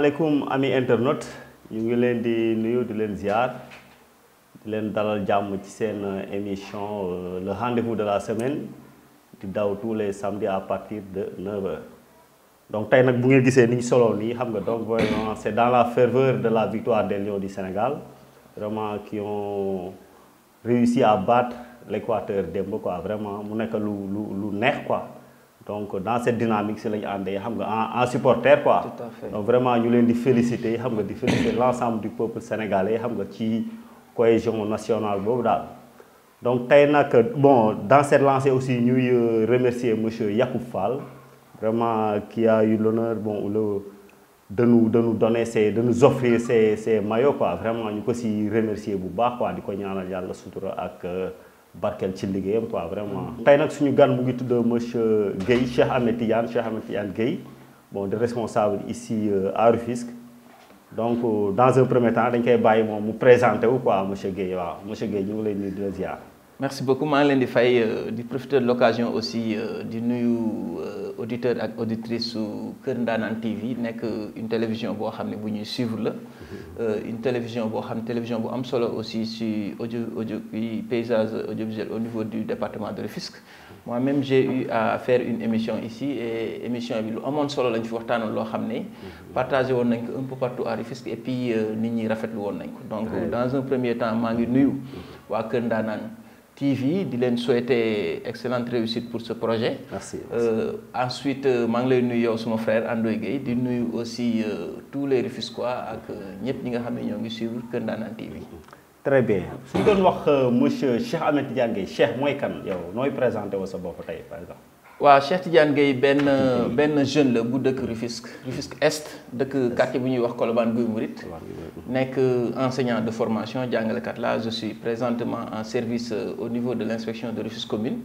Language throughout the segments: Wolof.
asalaamaaleykum ami internautes ñu ngi leen di nuyu di leen ziar di leen dalal jàmm ci seen émission le rendez-vous de la semaine di daw tous les samedis à partir de 9h. donc tey nag bu ngeen gisee ni ñu solo nii xam nga donc vraiment c'est dans la ferveur de la victoire des Lions du Sénégal vraiment qui ont réussi à battre l'Équateur démb quoi vraiment mu nekk lu neex quoi. donc dans cette dynamique si lañu àndee xam nga en supporter quoi. Tout à fait. donc vraiment ñu leen di féliciter xam nga di féliciter l'ensemble du peuple sénégalais xam nga ci cohésion nationale boobu daal. donc tey nag bon dans cette lancée aussi ñuy remercier monsieur Yacoub Fall vraiment qui a eu l'honneur bon de nous donner de nous offrir ces maillots quoi vraiment ñu ko si remercier bu baax quoi di ko ñaanal yàlla sutura ak. barkel ci liggéeyam quoi vraiment. tey nag suñu gan mu ngi tudd monsieur Guèye Cheikh Ahmed Tidiane Guèye bon de responsable ici à Rufisque donc dans un premier temps dañ koy bàyyi moom mu présenté wu quoi monsieur Guèye waaw monsieur Guèye ñu ngi lay nuyu di la ziar. merci beaucoup maa ngi leen di fay di profiter de l'occasion aussi di nuyu auditeurs ak auditrices su Kër Ndanane TV nekk une télévision boo xam ne bu ñuy suivre la. une télévision boo xam télévision bu am solo aussi si audio paysage audiovisuel au niveau du département de Rufisque. moi-même j'ai eu à faire une émission ici et émission bi lu amoon solo lañ fi waxtaanoon loo xam ne. partagé woon nañ ko un peu partout à Rufisque et puis nit ñi rafetlu woon nañ ko. donc dans un premier temps maa ngi nuyu waa Kër Ndanane TV di leen souhaiter excellente réussite pour ce projet. merci. Ensuite maa ngi lay nuyu yow suma frère Andoy Gueye di nuyu aussi tous les Rufisquois ak ñëpp ñi nga xam ne ñoo ngi suivre Kër Ndanane TV. très bien su ñu doon wax monsieur Cheikh Ahmed Tidiane Guèye Cheikh mooy kan yow nooy présenté wu sa bopp tey par exemple. waaw Cheikh Tidiane Gueye benn jeune la bu dëkk Rufisque Est dëkk quartier bu ñuy wax Colobane Guy Mouride nekk enseignant de formation jàngalekat la je suis présentement en service au niveau de l'inspection de Rufisque commune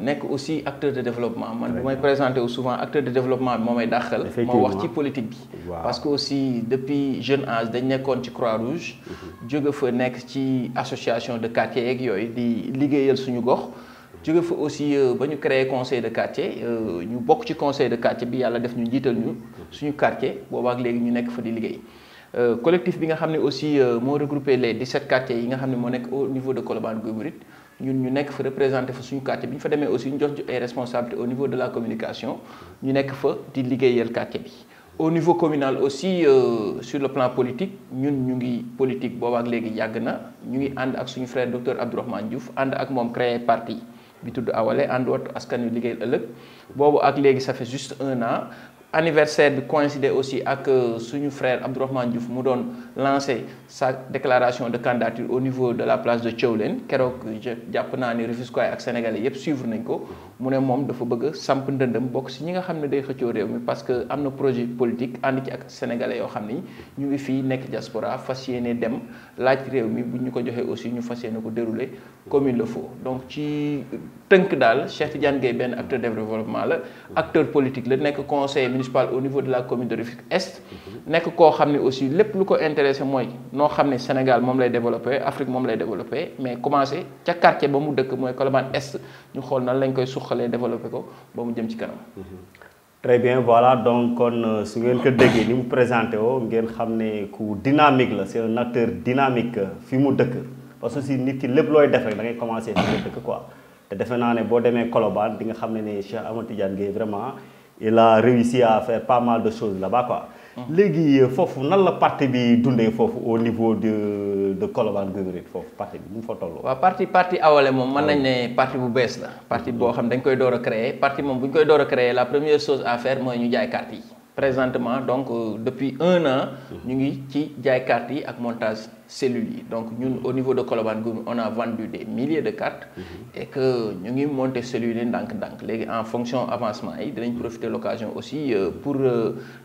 nekk aussi acteur de développement man bu may présenté wu souvent acteur de développement bi moo may dàqal moo wax ci politique bi parce que aussi depuis jeune âge dañ nekkoon ci Croix-Rouge jóge fa nekk ci association de quartier yeeg yooyu di liggéeyal suñu gox jóge fa aussi ba ñu créé conseil de quartier ñu bokk ci conseil de quartier bi yàlla def ñu njiital ñu suñu quartier boobaak léegi ñu nekk fa di liggéey collectif bi nga xam ne aussi moo regroupé les 17 quartiers yi nga xam ne moo nekk au niveau de Colobane Guy Mouride ñun ñu nekk fa représenté fa suñu quartier bi ñu fa demee aussi ñu jox ay responsabilités au niveau de la communication ñu nekk fa di liggéeyal quartier bi au niveau communal aussi sur le plan politique ñun ñu ngi politique boobaak léegi yàgg na ñu ngi ànd ak suñu frère docteur Abdourahmane Diouf ànd ak moom créé parti bi tudd Awalé ànd wat askan wi liggéeyal ëllëg boobu ak léegi ça fait juste 1 an anniversaire bi coïncidé aussi ak suñu frère Abdourahmane Diouf mu doon lancé sa déclaration de candidature au niveau de la place de Thiawlène keroog jàpp naa ni Rufisquois ak sénégalais yépp suivre nañ ko mu ne moom dafa bëgg samp ndëndëm bokk si ñi nga xam ne day xëccoo réew mi parce que am na projet politique ànd ci ak sénégalais yoo xam ni ñu ngi fii nekk diaspora fas yéene dem laaj réew mi bu ñu ko joxee aussi ñu fas yéene ko dérouler comme il le faut donc ci tënk daal Cheikh Tidiane Gueye benn acteur de développement la acteur politique la nekk conseiller municipal au niveau de la commune de Rufisque Est nekk koo xam ne aussi lépp lu ko intéressé mooy noo xam ne Sénégal moom lay développé Afrique moom lay développé mais commencé ca quartier ba mu dëkk mooy Colobane Est ñu xool nan lañ koy suqalee développé ko ba mu jëm ci kanam. très bien voilà donc kon su ngeen ko déggee ni mu présenté woo ngeen xam ne ku dynamique la c'est un acteur dynamique fi mu dëkk parce que si nit ki lépp looy def rek da ngay commencer fi mu dëkk quoi te defe naa ne boo demee Colobane di nga xam ne Cheikh Ahmed Tidiane Gueye vraiment il a réussi à faire pas mal de choses là-bas quoi. léegi foofu nan la parti bi dundee foofu au niveau de Colobane Guy Mouride foofu parti bi mu fa toll. waaw parti Awalé moom mën nañ ne parti bu bees la parti boo xam dañ koy door a créer parti moom bu ñu koy door a créer la première chose à faire mooy ñu jaay carte yi. présentement donc depuis 1 an ñu ngi ci jaay carte yi ak montage cellules yi donc ñun au niveau de Colobane Guy on a vendu des milliers de cartes et que ñu ngi monter cellules yi ndànk-ndànk léegi en fonction avancement yi dinañ profiter l'occasion aussi pour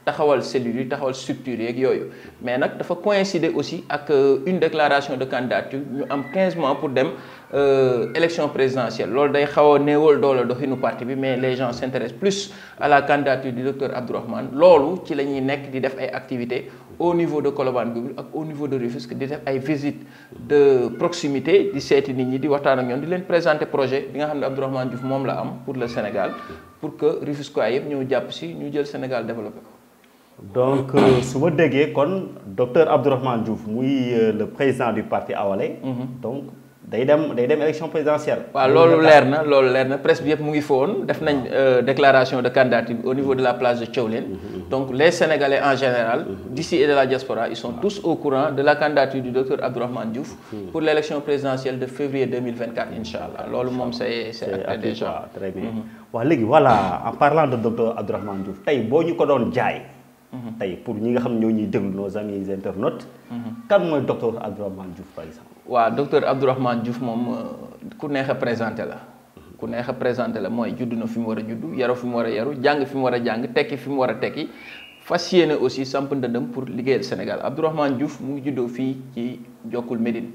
taxawal cellules yi taxawal structures yeeg yooyu mais nag dafa coïncider aussi ak une déclaration de candidature ñu am 15 mois pour dem élection présidentielle loolu day xaw a néewal doole doxinu parti bi mais les gens s'intéressent plus à la candidature du docteur Abdourahmane loolu ci la ñuy nekk di def ay activités au niveau de Colobane Guy Mouride ak au niveau de Rufisque di def ay visites de proximité di seeti nit ñi di waxtaan ak ñoom di leen présenter projet bi nga xam ne Abdourahmane Diouf moom la am pour le Sénégal pour que Rufisquois yëpp ñëw jàpp si ñu jël Sénégal développé ko. donc su ma déggee kon docteur Abdourahmane Diouf muy le président du parti Awalé. donc day dem élection présidentielle. waaw loolu leer na presse bi yëpp mu ngi foon def nañ déclaration de candidature au niveau de la place de Thiawlène. donc les Sénégalais en général. d'ici et de la diaspora ils sont tous au courant de la candidature du docteur Abdourahmane Diouf. pour l'élection présidentielle de février 2024 inchallah loolu moom c'est acté déjà. très bien waaw léegi voilà en parlant de docteur Abdourahmane Diouf tey boo ñu ko doon jaay. tey pour ñi nga xam ñoo ñuy déglu nos amis internautes. kan mooy docteur Abdourahmane Diouf par exemple. waaw docteur Abdourahmane Diouf moom ku neex a présenté la. ku neex a présenté la mooy judd na fi mu war a judd yaru fi mu war a yaru jàng fi mu war a jàng tekki fi mu war a tekki fas yéene aussi samp ndëndëm pour liggéeyal Sénégal Abdourahmane Diouf mu ngi juddoo fii ci Jokkul Médine.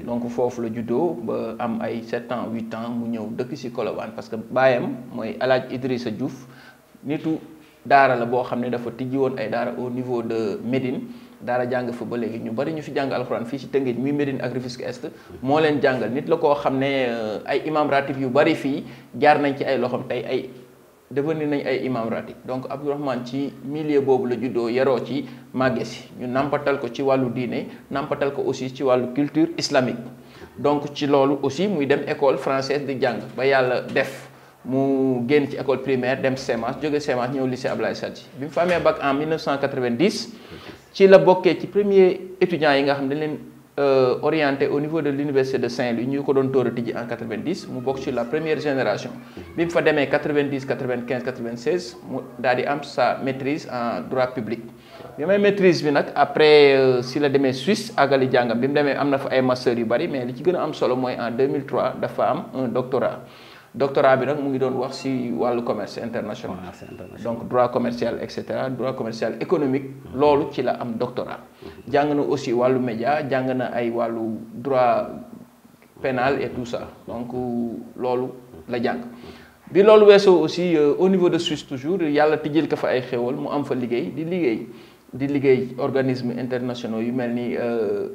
donc foofu la juddoo ba am ay 7 ans 8 ans mu ñëw dëkk si Colobane parce que baayam mooy El Hadj Idrissa Diouf nitu daara la boo xam ne dafa tijji woon ay daara au niveau de Médine daara jàng fa ba léegi ñu bari ñu fi jàng alxuraan fii ci Tëngéej muy Médine ak Rufisque Est moo leen jàngal nit la koo xam ne ay imam ratib yu bari fii jaar nañ ci ay loxoom tey ay devenir nañ ay imam ratib donc Abdourahmane ci milieu boobu la juddoo yaroo ci màgge si ñu nampatal ko ci wàllu diine nampatal ko aussi ci wàllu culture islamique donc ci loolu aussi muy dem école française di jàng ba yàlla def mu génn ci école primaire dem CEMAS jóge CEMAS ñëw lycée Ablaye Sadji bi mu fa amee bac en 1990 ci la bokkee ci premier étudiants yi nga xam ne dañ leen orienté au niveau de l'université de Saint-Louis ñu ko doon tóor a tijji en 90 mu bokk sur la première génération bi mu fa demee 90 95 96 mu daal di am sa maîtrise en droit public bi may maîtrise bi nag après si la demee Suisse àggali jàngam bi mu demee am na fa ay master yu bari mais li ci gën a am solo mooy en 2003 dafa am un doctorat bi nag mu ngi doon wax ci wàllu commerce international donc droit commercial et cetera droit commercial économique loolu ci la am doctorat jàng na aussi wàllu média jàng na ay wàllu droit pénal et tout ça donc loolu la jàng bi loolu weesoo aussi au niveau de Suisse toujours yàlla tijjil ko fa ay xéwal mu am fa liggéey di liggéey organismes internationaux yu mel ni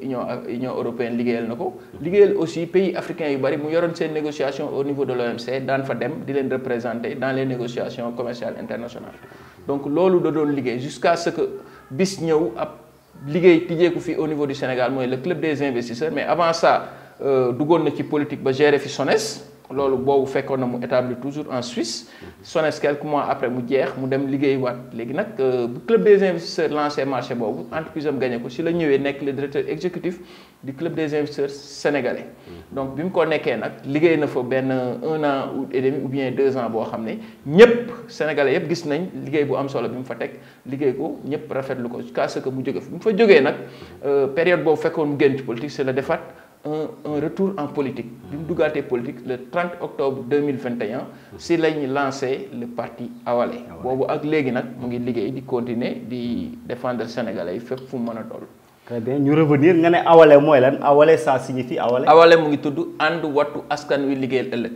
Union européenne liggéeyal na ko liggéeyal aussi pays africains yu bari mu yoroon seen négociation au niveau de l'OMC daan fa dem di leen représenter dans les négociations commerciales internationales donc loolu da doon liggéey jusqu'à ce que bis ñëw ab liggéey tijjeeku fi au niveau du Sénégal mooy le club des investisseurs mais avant ça duggoon na ci politique ba gérer fi SONES loolu boobu fekkoon na mu établir toujours en Suisse SONES quelques mois après mu jeex mu dem liggéey waat léegi nag bu club des investisseurs lancé marché boobu entreprise am gagné ko si la ñëwee nekk le directeur exécutif du club des investisseurs sénégalais donc bi mu ko nekkee nag liggéey na fa benn 1 an et demi ou bien 2 ans boo xam ne ñëpp sénégalais yëpp gis nañ liggéey bu am solo bi mu fa teg liggéey ko ñëpp rafetlu ko jusqu'à ce que mu jóge fi mu fa jógee nag période boobu fekkoon mu génn ci politique c'est la defaat un retour en politique bi mu duggaatee politique le 30 octobre 2021 si lañ lancé le parti Awalé boobu ak léegi nag mu ngi liggéey di continuer di défendre sénégalais yi fépp fu mu mën a toll. très bien ñu revenir nga ne Awalé mooy lan Awalé ça signifie Awalé. Awalé mu ngi tudd ànd wattu askan wi liggéeyal ëllëg.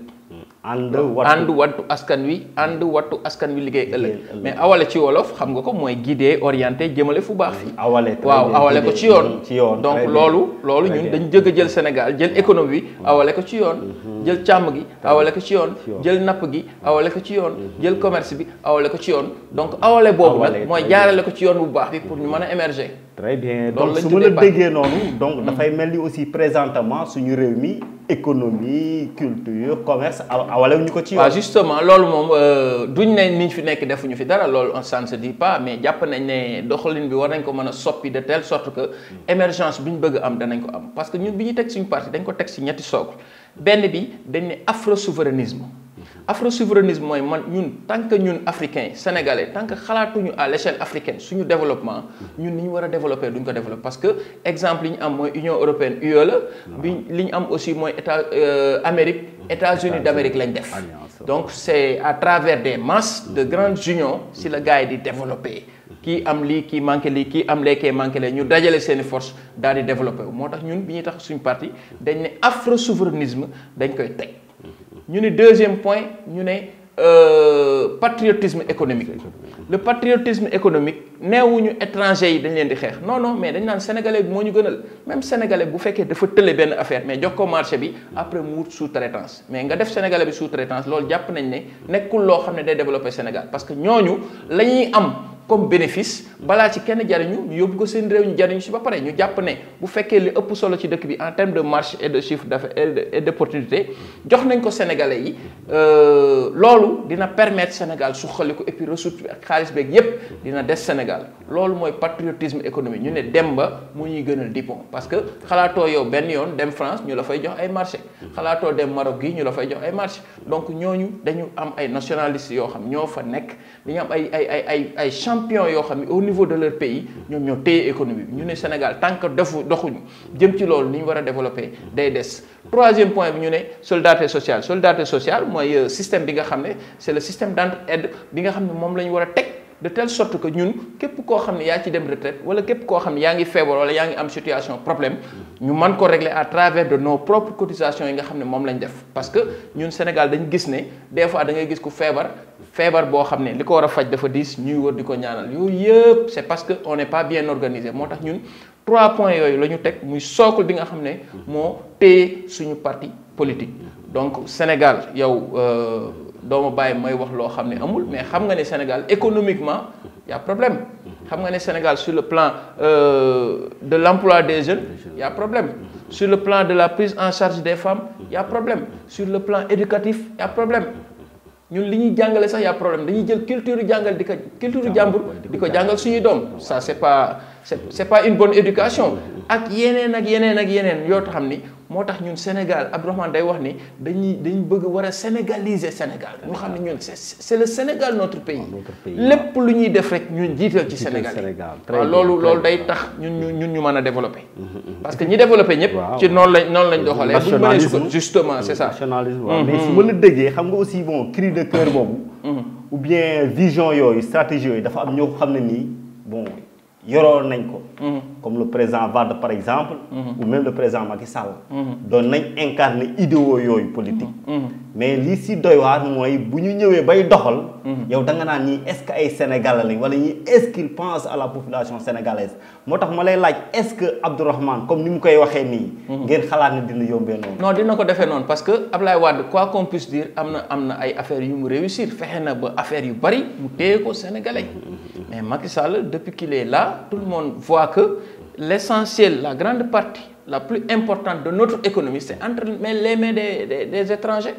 ànd wattu askan wi liggéey ëllëg mais awale ci wolof xam nga ko mooy guider orienté jëmale fu baax fi awale ko ci yoon donc loolu ñun dañ jëgg a jël Sénégal jël économie bi awale ko ci yoon jël càmm gi awale ko ci yoon jël napp gi awale ko ci yoon jël commerce bi awale ko ci yoon donc awale boobu nag mooy jaarale ko ci yoon bu baax bi pour ñu mën a émerger. très bien donc su ma la déggee noonu donc dafay mel ni aussi présentement suñu réew mi économie culture commerce awale ñu ko ci yoon. waaw justement loolu moom duñ ne niñ fi nekk defuñu fi dara loolu ça ne se dit pas mais jàpp nañ ne doxalin bi war nañ ko mën a soppi de telle sorte que émergence bi ñu bëgg am danañ ko am parce que ñun bi ñu teg suñu parti dañ ko teg si ñetti socle benn bi dañ ne afro-souverainisme afro-souverainisme mooy man ñun tant que ñun africains sénégalais tant que xalaatuñu à l'échelle africaine suñu développement ñun ni ñu war a développer duñ ko développer parce que exemple yi ñu am mooy Union européenne UE la bi li ñu am aussi mooy Amérique États-Unis d'Amérique lañ def donc c'est à travers des masses de grandes unions si la gars yi di développer kii am lii kii manqué lii kii am lee kee manqué lee ñu dajale seeni force daal di développer moo tax ñun bi ñuy tax suñu parti dañ ne afro-souverainisme dañ koy teg ñu ne deuxième point ñu ne patriotisme économique le patriotisme économique neewuñu étranger yi dañ leen di xeex non mais dañ naan sénégalais bi moo ñu gënal même sénégalais bu fekkee dafa tële benn affaire mais jox ko marché bi après mu wut sous-traitance mais nga def sénégalais bi sous-traitance loolu jàpp nañ ne nekkul loo xam ne day développer Sénégal parce que ñooñu la ñuy am comme bénéfice balaa ci kenn jariñu ñu yóbbu ko seen réew ñu jariñu si ba pare ñu jàpp ne bu fekkee li ëpp solo ci dëkk bi en termes de marché et de chiffre d'affaires et d'opportunité jox nañ ko sénégalais yi loolu dina permettre Sénégal suqali ko et puis ressource bi ak xaalis beeg yépp dina des Sénégal loolu mooy patriotisme économique ñu ne dem ba mu ñuy gënal Dupont parce que xalaatoo yow benn yoon dem France ñu la fay jox ay marché xalaatoo dem Maroc gi ñu la fay jox ay marché donc ñooñu dañu am ay nationalistes yoo xam ñoo fa nekk dañu am ay champions yoo xam ne au niveau de leur pays ñoom ñoo téye économie bi ñu ne Sénégal tant que doxuñu jëm ci loolu ni ñu war a développer day des. Troisième point bi ñu ne solidarité sociale mooy système bi nga xam ne c'est le système d'entraide bi nga xam ne moom la ñu war a teg de telle sorte que ñun képp koo xam ne yaa ci dem retraite wala képp koo xam ne yaa ngi feebar wala yaa ngi am situation problème ñu mën ko régler à travers de nos propres cotisations yi nga xam ne moom lañ def parce que ñun Sénégal dañu gis ne des fois da ngay gis ku feebar boo xam ne li ko war a faj dafa diis ñuy wër di ko ñaanal yooyu yëpp c'est parce que on n'est pas bien organisé moo tax ñun 3 points yooyu la ñu teg muy socle bi nga xam ne moo téye suñu parti politique donc Sénégal yow doo ma bàyyi may wax loo xam ne amul mais xam nga ne Sénégal économiquement y a problème xam nga ne Sénégal sur le plan de l'emploi des jeunes y a problème sur le plan de la prise en charge des femmes y a problème sur le plan éducatif y a problème ñun li ñuy jàngale sax y a problème dañuy jël culture jàngal di ko culture jàmbur di ko jàngal suñuy doom ça c'est pas une bonne éducation ak yeneen yoo xam ni moo tax ñun Sénégal Abdourahmane day wax ni dañu bëgg war a sénégaliser Sénégal ñu xam ne ñun c'est le Sénégal notre pays lépp lu ñuy def rek ñun jiital ci Sénégal waaw loolu day tax ñun ñu mën a développer parce que ñi développer ñëpp ci noonu lañ doxalee bu ñu mënee su ko justement c'est ça mais su ma la déggee xam nga aussi bon cri de cœur boobu ou bien vision yooyu stratégie yooyu dafa am ñoo xam ne nii bon yoroon nañ ko comme le président Wade par exemple ou même le président Macky Sall doon nañ incarner idéaux yooyu politique mais li si doy waar mooy bu ñu ñëwee bay doxal yow da nga naan ñii est-ce que ay Sénégalais lañ wala ñii est-ce qu'ils pensent à la population sénégalaise moo tax ma lay laaj est-ce que Abdourahmane comme ni mu koy waxee nii ngeen xalaat ne dina yombee noonu non dina ko defee noonu parce que Ablaye Wade quoi qu'on puisse dire am na ay affaires yu mu réussir fexe na ba affaires yu bari mu téye ko Sénégalais mais Macky Sall depuis qu'il est là tout le monde voit que l'essentiel la grande partie la plus importante de notre économie c'est entre les mains des étrangers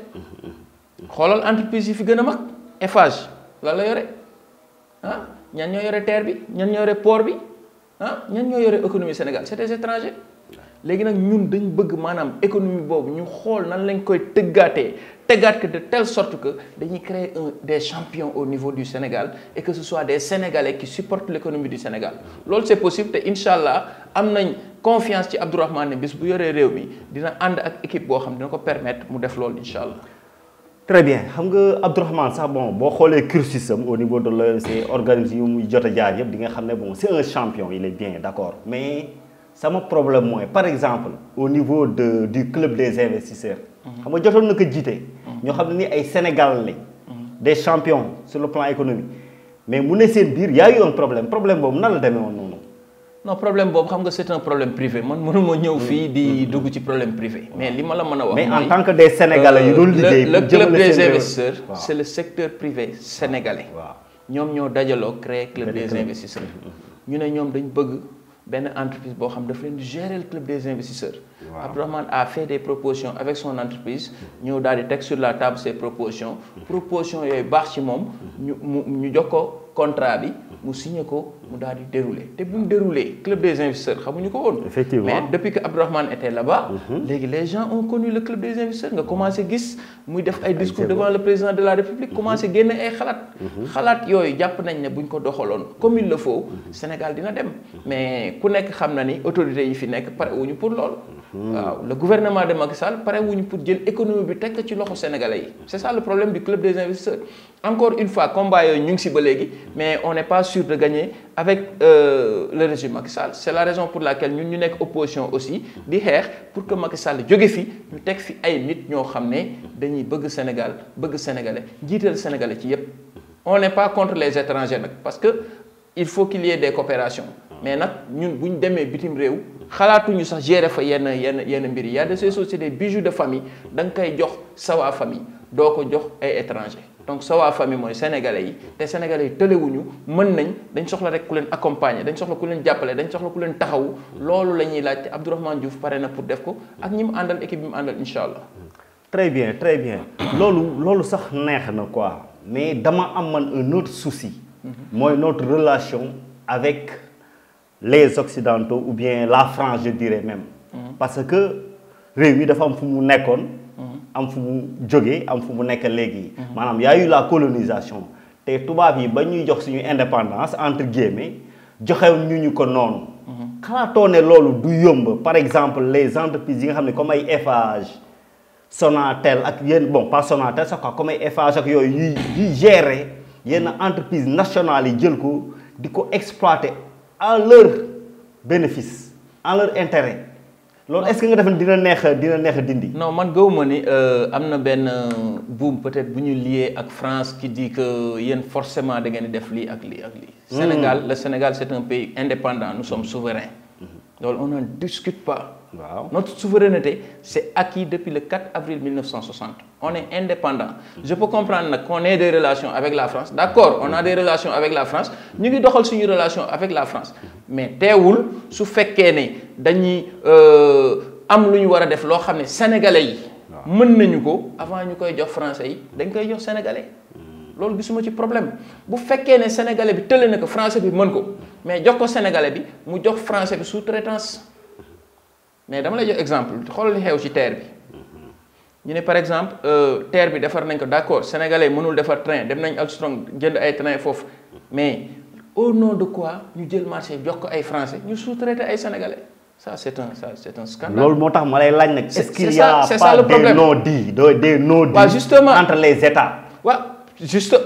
xoolal entreprise yi fi gën a mag Eiffage lan la yore ah ñan ñoo yore terre bi ñan ñoo yore port bi ah ñan ñoo yore économie Sénégal c'est des étrangers léegi nag ñun dañ bëgg maanaam économie boobu ñu xool nan lañ koy tëggaat que de telle sorte que dañuy créer des champions au niveau du Sénégal et que ce soit des Sénégalais qui supportent l'économie du Sénégal loolu c'est possible te incha allah am nañ confiance ci Abdourahmane ne bis bu yoree réew mi dina ànd ak équipe boo xam dina ko permettre mu def loolu incha allah. très bien xam nga Abdourahmane sax bon boo xoolee cursus am au niveau de l'OMC organisme yu muy jot a jaar yëpp di nga xam ne bon c'est un champion il est bien d'accord mais sama problème mooy par exemple au niveau du club des investisseurs. xam nga jotoon na ko jiite. ñoo xam ne ni ay Sénégal lañ. des champions sur le plan économique mais mu ne seen biir y a eu un problème boobu nan la demee woon noonu. non problème boobu xam nga c'est un problème privé man mënuma ñëw fii di dugg ci problème privé mais li ma la mën a wax. mais en tant que des Sénégalais yu doon liggéey le club des investisseurs c'est le secteur privé sénégalais. waaw ñoom ñoo dajaloo créer club des investisseurs. ñu ne ñoom dañ bëgg benn entreprise boo xam daf leen di gérer le club des investisseurs. Abdourahmane a fait des propositions avec son entreprise ñëw daal di teg sur la table ces propositions yooyu baax ci moom ñu jox ko contrat bi mu signé ko mu daal di dérouler te bu mu dérouler club des investisseurs xamuñu ko woon. effectivement mais depuis que Abdourahmane était là-bas. léegi les gens ont connu le club des investisseurs nga commencé gis muy def ay discours devant le président de la République commencé génne ay xalaat yooyu jàpp nañ ne buñ ko doxaloon comme il le faut Sénégal dina dem mais ku nekk xam na ni autorités yi fi nekk pare wuñu pour loolu. waaw le gouvernement de Macky Sall pare wuñu pour jël économie bi teg ci loxo sénégalais yi c'est ça le problème du club des investisseurs encore une fois combat yooyu ñu ngi si ba léegi mais on n'est pas sûr de gagner avec le régime Macky Sall c'est la raison pour laquelle ñun ñu nekk opposition aussi di xeex pour que Macky Sall jóge fi ñu teg fi ay nit ñoo xam ne dañuy bëgg Sénégal bëgg sénégalais jiital sénégalais ci yépp on n'est pas contre les étrangers nag parce que il faut qu'il y ait des coopérations mais nag ñun bu ñu demee bitim réew xalaatuñu sax gérer fa yenn mbir yi y a de ces sociétés bijoux de famille da nga koy jox sa waa famille doo ko jox ay étrangers donc sa waa famille mooy sénégalais yi te sénégalais yi tëlewuñu mën nañ dañ soxla rek ku leen accompagner dañ soxla ku leen jàppale dañ soxla ku leen taxawu loolu la ñuy laaj te Abdourahmane Diouf pare na pour def ko ak ñi mu àndal équipe bi mu àndal incha allah. très bien très bien loolu sax neex na quoi mais dama am man un autre souci. mooy notre relation avec les occidentaux ou bien la France je dirais même. parce que réew mi dafa am fu mu nekkoon. am fu mu jógee am fu mu nekk léegi. maanaam y a eu la colonisation te tubaab yi ba ñuy jox suñu indépendance entre guillemets joxew ñu ko noonu. xalaatoo ne loolu du yomb par exemple les entreprises yi nga xam ne comme ay Eiffage Sonatel ak yéen bon pas Sonatel sax quoi comme ay Eiffage ak yooyu yuy gérer yenn entreprise nationales yi jël ko di ko exploiter à leur bénéfice en leur intérêt. loolu est-ce que nga def dina neex a dindi. non man gëwuma ni am na benn boom peut-être bu ñu lié ak France qui dit que yéen forcément da ngeen di def lii ak lii ak lii. Sénégal le Sénégal c'est un pays indépendant nous sommes souverains. loolu on n'en discute pas. waaw notre souveraineté c'est acquis depuis le 4 avril 1960 on est indépendant. je peux comprendre nag qu'on ait des relations avec la France d'accord on a des relations avec la France ñu ngi doxal suñu relation avec la France mais teewul su fekkee ne dañuy am lu ñu war a def loo xam ne sénégalais yi. mën nañu ko avant ñu koy jox français yi dañ koy jox sénégalais. loolu gisuma ci problème bu fekkee ne sénégalais bi tële na ko français bi mën ko mais jox ko sénégalais bi mu jox français bi sous-traitance. mais dama lay jox exemple xoolal li xew ci terre bi ñu ne par exemple terre bi defar nañ ko d'accord sénégalais mënul defar train dem nañ Alstom jënd ay train foofu mais au nom de quoi ñu jël marché jox ko ay français ñu sous-traiter ay sénégalais ça c'est un scandale. loolu moo tax ma lay laaj nag. est-ce qu'il y a pas des non-dits des non-dits justement entre les États. waaw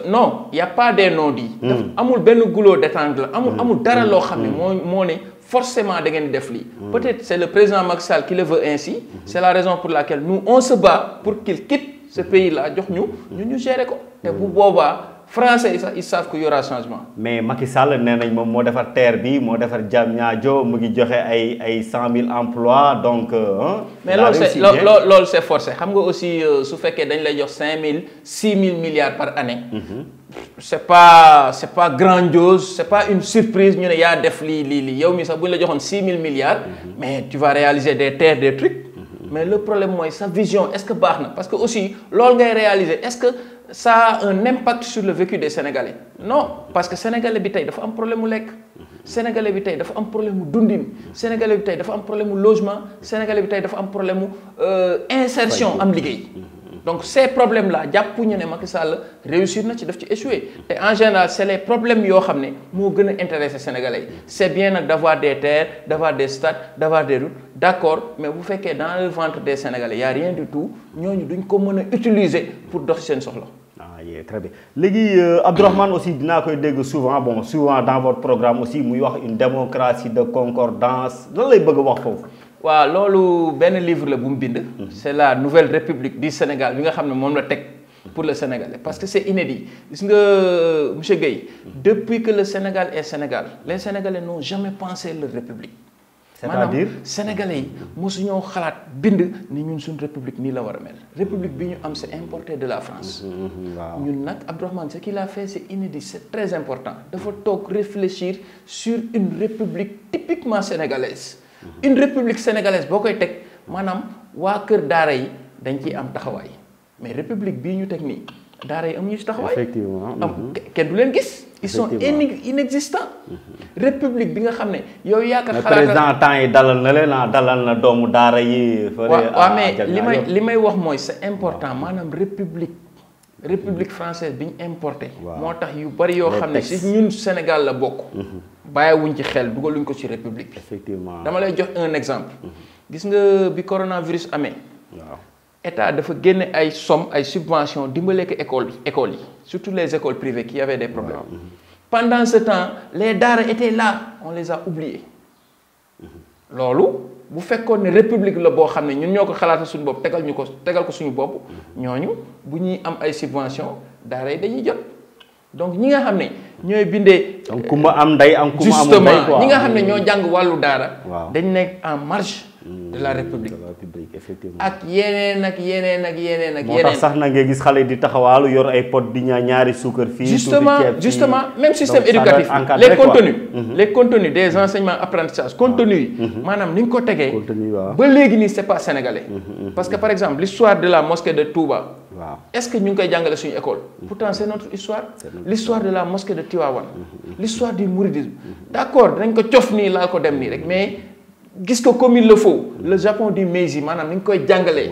non il y a pas des non-dits. amul benn goulot d'étranglement amul dara loo xam ne moo ne. forcément da ngeen di def lii. peut-être c'est le président Macky Sall qui le veut ainsi. c'est la raison pour laquelle nous on se bat pour qu'il quitte ce pays-là jox ñu gérer ko. te bu boobaa français yi sax ils savent qu'il y aura changement. mais Macky Sall nee nañ moom moo defar terre bi moo defar Diamniadio mu ngi joxe ay 100 000 emplois donc. mais loolu c'est forcé xam nga aussi su fekkee dañ lay jox 6 000 milliards par année. c'est pas grandiose c'est pas une surprise ñu ne yaa def lii yow mi sax bu ñu la joxoon 6 000 milliards. mais tu vas réaliser des terres des trucs. mais le problème mooy sa vision est-ce que baax na parce que aussi loolu ngay réaliser est-ce que ça a un impact sur le vécu des Sénégalais non parce que sénégalais bi tey dafa am problème mu lekk. sénégalais bi tey dafa am problème mu dundin. sénégalais bi tey dafa am problème mu logement. sénégalais bi tey dafa am problème mu insertion am liggéey. donc ces problèmes là jàpp ñu ne Macky Sall réussir na ci daf ci échoué te en général c'est les problèmes yoo xam ne moo gën a intéressé sénégalais yi c'est bien nag d'avoir des terres d'avoir des stades d'avoir des routes d'accord mais bu fekkee dans le ventre des sénégalais y a rien du tout ñooñu duñ ko mën a utiliser pour dox seen soxla. ah yeah, très bien léegi Abdourahmane aussi dinaa koy dégg souvent dans votre programme aussi muy wax une démocratie de concordance lan lay bëgg a wax foofu. waaw loolu benn livre la bu mu bind. c'est la nouvelle république du Sénégal bi nga xam ne moom la teg pour le Sénégalais parce que c'est inédit gis nga monsieur Guèye depuis que le Sénégal est Sénégal les Sénégalais n'ont jamais pensé leur république. c'est-à-dire maanaam Sénégalais yi mosuñoo xalaat bind ni ñun suñ république nii la war a mel république bi ñu am c'est importé de la France. ñun nag Abdourahmane ce qu'il a fait c'est inédit c'est très important dafa toog réfléchir sur une république typiquement sénégalaise. une république sénégalaise boo koy teg maanaam waa kër daara yi dañ ciy am taxawaay mais république bii ñu teg nii daara yi amuñu ci taxawaay. effectivement kenn du leen gis. ils sont inexistants. république bi nga xam ne yow yaakaar xalaat président temps yi dalal na doomu daara yi. waaw mais li may wax mooy c'est important maanaam république française bi ñu importé. moo tax yu bari yoo xam ne si ñun Sénégal la bokk. bàyyiwuñ ci xel dugaluñ ko ci république bi. effectivement dama lay jox un exemple. gis nga bi coronavirus amee. waaw état dafa génne ay somme ay subventions dimbale ko école yi surtout les écoles privées qui avaient des problèmes. pendant ce temps les daara étaient là on les a oubliés. loolu bu fekkoon ne république la boo xam ne ñun ñoo ko xalaata suñu bopp tegal ko suñu bopp ñooñu bu ñuy am ay subventions daara yi dañuy jot. donc ñi nga xam ne ñooy bindee. am kumba am ndey am kumba amul ndey justement ñi nga xam ne ñoo jàng wàllu daara. dañ nekk en marge de la république. effectivement ak yeneen ak yeneen ak yeneen ak yeneen. moo tax sax na nga gis xale di taxawaalu yor ay pot di ñaari suukar fii. justement même système éducatif les contenus des enseignements apprentissage contenus yi. maanaam ni ñu ko tegee. ba léegi nii c'est pas sénégalais. parce que par exemple l'histoire de la mosquée de Touba. waaw est-ce que ñu ngi koy jàngale suñu école. pourtant c'est notre histoire. l'histoire de la mosquée de Tivaouane. l'histoire du mouridisme. d'accord dañ ko cof nii laa ko dem nii rek mais. gis ko comme il le faut le Japon du Meiji maanaam ni ñu koy jàngalee.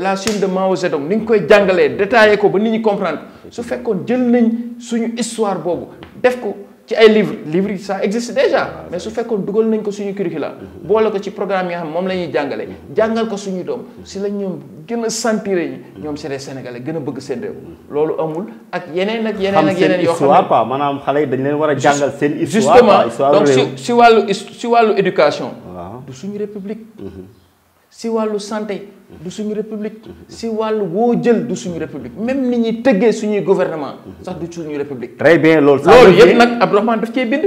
la Chine de Mao Zedong ni ñu koy jàngalee détaillé ko ba nit ñi comprendre su fekkoon jël nañ suñu histoire boobu def ko ci ay livres yi ça existe déjà mais su fekkoon dugal nañ ko suñu curricula boole ko ci programme yi nga xam moom la ñuy jàngale jàngal ko suñu doom si la ñoom gën a sentir ñoom c'est des Sénégalais gën a bëgg seen réew loolu amul ak yeneen ak yeneen ak yeneen yoo xam ne pas maanaam xale yi dañ leen war a jàngal seen histoire justement donc si wàllu éducation du suñu république si wàllu santé du suñu république si wàllu woo jël du suñu république même ni ñuy tëggee suñuy gouvernement sax du suñu république très bien loolu yëpp nag Abdourahmane daf cee bind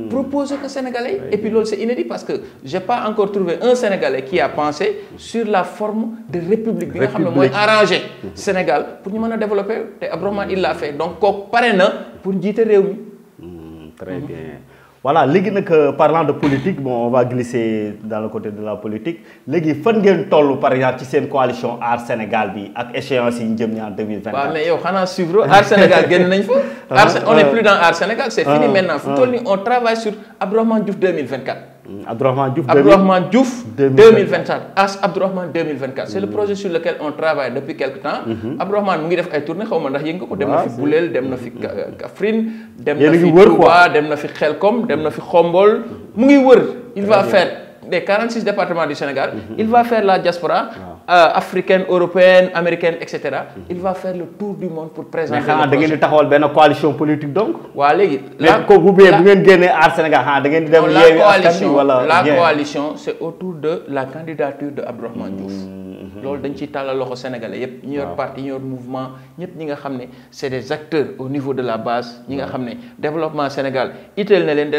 proposer que Sénégalais et puis loolu c'est inédit parce que j'ai pas encore trouvé un Sénégalais qui a pensé sur la forme de république bi nga xam ne mooy arranger Sénégal pour ñu mën a développer te Abdourahmane il l'a fait donc kooku pare na pour njiite réew mi très bien voilà léegi nag parlant de politique bon on va glisser dans le côté de la politique léegi fan ngeen toll par exemple ci seen coalition Aar Sénégal bi ak échéance yi ñu jëm ñaar 2024. waaw mais yow xanaa suivre Aar Sénégal génn nañ fa. on est plus dans Aar Sénégal c'est fini maintenant fu mu toll nii on travaille sur Abdourahmane Diouf 2024. Abdourahmane Diouf 2024 As Abdourahmane 2024 c'est le projet sur lequel on travaille depuis quelque temps. Abdourahmane mu ngi def ay tournées xaw ma ndax yëngu ko. dem na fi Boulel dem na fi Kaffrine. dem na fi Touba dem na fi Xelkom dem na fi Xombol mu ngi wër. il va faire des 46 départements du Sénégal. il va faire la diaspora. africaine européenne américaine et cetera. il va faire le tour du monde pour présenter. mais xanaa da ngeen di taxawal benn coalition politique donc. waaw léegi. mais ko bu ngeen génnee Aar Sénégal xanaa da ngeen di dem. Yewwi Askan Wi wala la coalition c'est autour de la candidature de Abdourahmane Diouf. loolu dañ ciy tàllal loxo sénégalais yépp ñi yor parti ñi yor mouvement ñëpp ñi nga xam ne c'est des acteurs au niveau de la base ñi nga xam ne développement Sénégal itteel na leen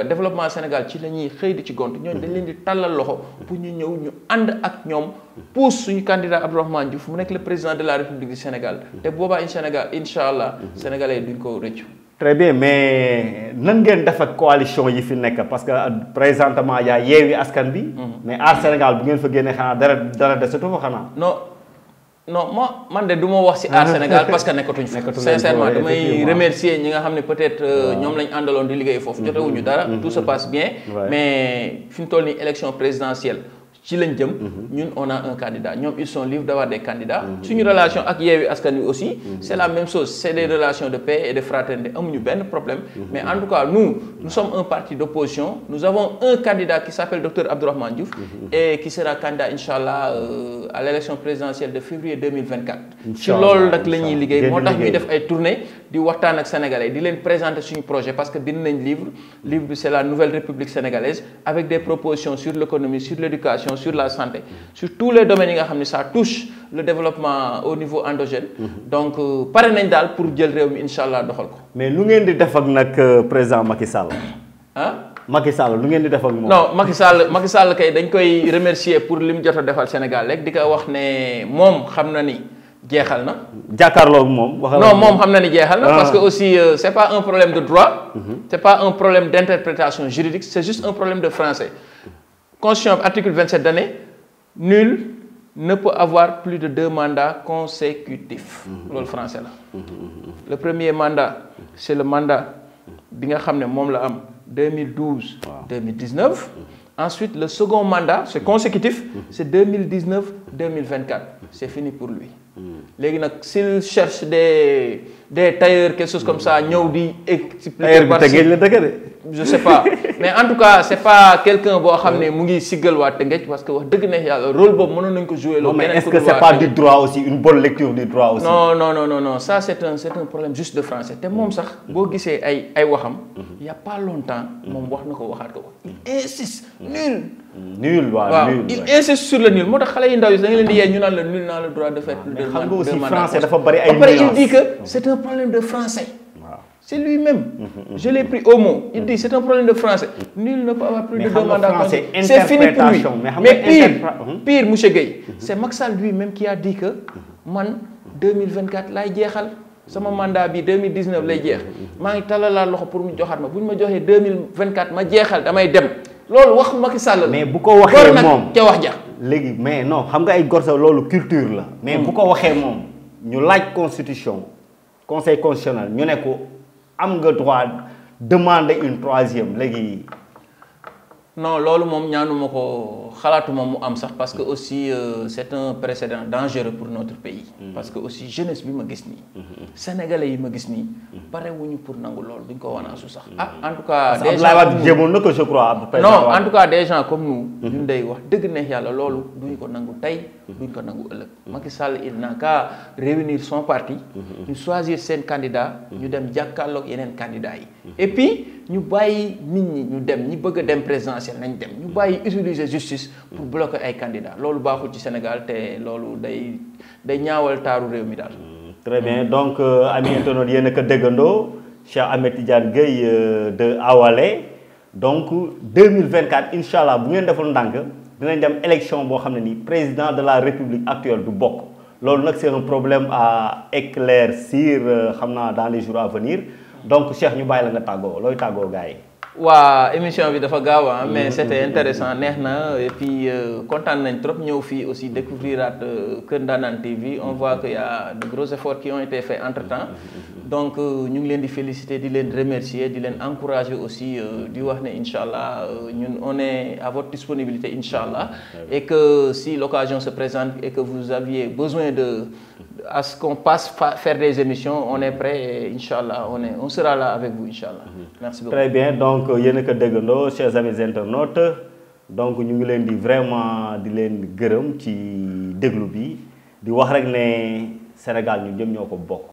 développement Sénégal ci la ñuy xëy di ci gont ñooñu dañ leen di tàllal loxo pour ñu ñëw ñu ànd ak ñoom pousse suñu candidat Abdourahmane Diouf mu nekk le président de la République du Sénégal te boobaa Sénégal incha allah sénégalais yi duñ ko rëccu. très bien mais nan ngeen def ak coalition yi fi nekk parce que présentement yaa Yewwi Askan Wi. mais Aar Sénégal bu ngeen fa génnee xanaa dara desatu fa xanaa. non man de du ma wax ci Aar Sénégal parce que nekkatuñ fa. sincèrement damay remercier ñi nga xam ne peut-être ñoom lañ àndaloon di liggéey foofu jotewuñu dara. tout se passe bien. mais fi mu toll nii élection présidentielle. ci lañ jëm ñun on a un candidat ñoom ils sont libres d'avoir des candidats suñu relation ak Yewwi Askan Wi aussi c'est la même chose c'est des relations de paix et de fraternité amuñu benn problème mais en tout cas nous sommes un parti d'opposition nous avons un candidat qui s'appelle docteur Abdourahmane Diouf et qui sera candidat inchallah à l'élection présidentielle de février 2024 ci loolu nag la ñuy liggéey moo tax ñuy def ay tournées di waxtaan ak sénégalais di leen présenter suñu projet parce que bind nañ livre bi c'est la nouvelle république sénégalaise avec des propositions sur l'économie sur l'éducation sur la santé sur tous les domaines yi nga xam ne ça touche le développement au niveau endogène donc pare nañ daal pour jël réew mi incha allah doxal ko. mais lu ngeen di def ak nag président Macky Sall. Macky Sall lu ngeen di def ak moom. non Macky Sall kay dañ koy remercier pour li mu jot a defal Sénégal rek di ko wax ne moom xam na ni jeexal na. jàkkaarloo ak moom. non moom xam na ni jeexal na. parce que aussi c'est pas un problème de droit. c'est pas un problème d'interprétation juridique c'est juste un problème de français. Constitution article 27 d'année nul ne peut avoir plus de 2 mandats consécutifs. loolu français la. le premier mandat c'est le mandat bi nga xam ne moom la am 2012. 2019. ensuite le second mandat c'est consécutif. c'est 2019 2024 c'est fini pour lui. léegi nag s'il cherche des tailleurs quelque chose comme ça ñëw di expliquer par je sais pas mais en tout cas c'est pas quelqu'un boo xam ne mu ngi siggal waa Tëngéej parce que wax dëgg ne yàlla rôle boobu mënoon nañu ko jouer. non mais est-ce que c'est pas du droit aussi une bonne lecture du droit aussi. non ça c'est un problème juste de français te moom sax boo gisee ay waxam. il y a pas longtemps moom wax na ko waxaat ko il insiste nul il insiste sur le nul moo tax xale yu ndaw yi da nga leen di yee ñu naan la nul n'a le droit de faire plus de xam nga aussi français dafa bari ay nuances. Il dit que c'est un problème de français. C'est lui-même. Je l'ai pris au mot. Il dit c'est un problème de français. Nul ne peut avoir plus de 2 mandats. C'est fini pour lui. Mais pire, M. Gueye, c'est Macky Sall lui-même qui a dit que man 2024 lay jeexal sama mandat bi 2019 lay jeex maa ngi talalaat loxo pour mu joxaat ma bu ñu ma joxee 2024 ma jeexal damay dem loolu wax Macky Sall la. mais bu ko waxee moom ca wax ja léegi mais non xam nga ay gorsa loolu culture la. mais bu ko waxee moom ñu laaj constitution conseil constitutionnel ñu ne ko am nga droit demander une 3e léegi. non loolu moom ñaanuma ko xalaatuma mu am sax parce que aussi c'est un précédent dangereux pour notre pays. parce que aussi jeunesse bi ma gis nii. sénégalais yi ma gis nii. pare wuñu pour nangu loolu duñ ko wanaasu sax. en tout cas des gens comme nous je crois. non en tout cas des gens comme nous. ñun day wax dëgg neex yàlla loolu duñ ko nangu tey duñ ko nangu ëllëg. Macky Sall il n'a qu'à réunir son parti. ñu choisir seen candidat. ñu dem jàkkaarloog yeneen candidats yi. et puis ñu bàyyi nit ñi ñu dem ñi bëgg a dem présidentiel nañ dem ñu bàyyi utiliser justice pour bloquer ay candidats loolu baaxul ci Sénégal te loolu day ñaawal taaru réew mi daal. très bien donc ami internaute yéen a ko déggandoo Cheikh Ahmed Tidiane Gueye de Awalé donc 2024 incha allah bu ngeen deful ndànk dinañ dem élection boo xam ne nii président de la république actuelle du bokk loolu nag c'est un problème à éclaircir xam naa dans les jours à venir. donc Cheikh ñu bàyyi la nga tàggoo looy tàggoo gars yi. waa émission bi dafa gaaw mais c'était intéressant neex na et puis kontaan nañ trop ñëw fii aussi découvrir at Kër Ndanane TV on voit qu'il y a de gros efforts qui ont été faits entre temps donc ñu ngi leen di féliciter di leen remercier di leen encourager aussi di wax ne incha allah ñun on est à votre disponibilité incha allah et que si l'occasion se présente et que vous aviez besoin à ce qu'on passe faire des émissions on est prêt et Inch'Allah on sera là avec vous Inch'Allah. Merci beaucoup. Très bien donc yéen a ko déggandoo chers amis internautes donc ñu ngi leen di vraiment di leen gërëm ci déglu bi di wax rek ne Sénégal ñu jëm ñoo ko bokk.